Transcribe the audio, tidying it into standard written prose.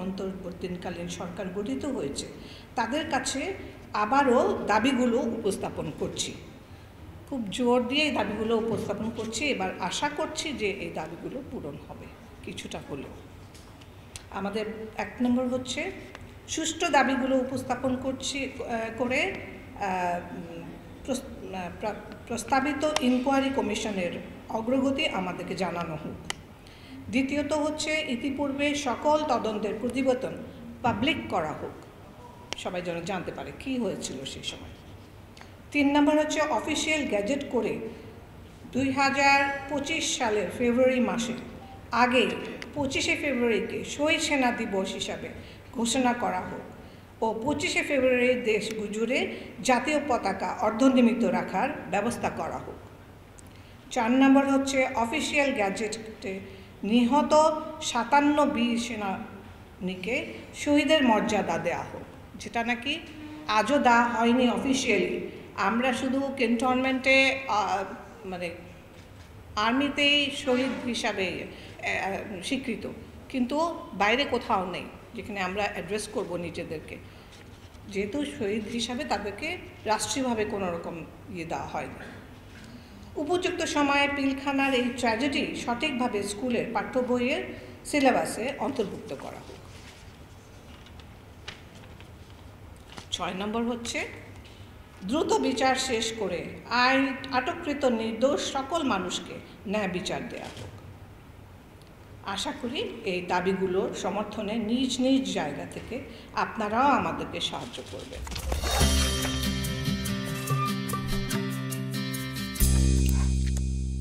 অন্তর্বর্তীকালীন সরকার গঠিত হয়েছে তাদের কাছে আবারও দাবিগুলো উপস্থাপন করছি। খুব জোর দিয়ে এই দাবিগুলো উপস্থাপন করছি। এবার আশা করছি যে এই দাবিগুলো পূরণ হবে কিছুটা হলেও। আমাদের 1 নম্বর হচ্ছে সুষ্ঠু দাবিগুলো উপস্থাপন করে প্রস্তাবিত ইনকোয়ারি কমিশনের অগ্রগতি আমাদেরকে জানানো হোক। দ্বিতীয়ত হচ্ছে ইতিপূর্বে সকল তদন্তের প্রতিবেদন পাবলিক করা হোক, সবাই যেন জানতে পারে কী হয়েছিল সেই সময়। 3 নম্বর হচ্ছে অফিসিয়াল গ্যাজেট করে 2025 সালের ফেব্রুয়ারি মাসে আগে 25শে ফেব্রুয়ারিকে শহীদ সেনা দিবস হিসাবে ঘোষণা করা হোক ও 25শে ফেব্রুয়ারি দেশ জুড়ে জাতীয় পতাকা অর্ধনিমিত্ত রাখার ব্যবস্থা করা হোক। 4 নম্বর হচ্ছে অফিসিয়াল গ্যাজেটে নিহত 57 বীর সেনানীকে শহীদের মর্যাদা দেওয়া হোক, যেটা নাকি আজও দেওয়া হয়নি অফিসিয়ালি। আমরা শুধু ক্যান্টনমেন্টে মানে আর্মিতেই শহীদ হিসাবে স্বীকৃত, কিন্তু বাইরে কোথাও নেই যেখানে আমরা অ্যাড্রেস করব নিজেদেরকে। যেহেতু শহীদ হিসাবে তাদেরকে রাষ্ট্রীয়ভাবে কোনো রকম দেওয়া হয়নি। উপযুক্ত সময়ে পিলখানার এই ট্র্যাজেডি সঠিকভাবে স্কুলের পাঠ্য বইয়ের সিলেবাসে অন্তর্ভুক্ত করা হোক। 6 নম্বর হচ্ছে দ্রুত বিচার শেষ করে আটককৃত নির্দোষ সকল মানুষকে ন্যায় বিচার দেওয়া হোক। আশা করি এই দাবিগুলোর সমর্থনে নিজ নিজ জায়গা থেকে আপনারাও আমাদেরকে সাহায্য করবেন।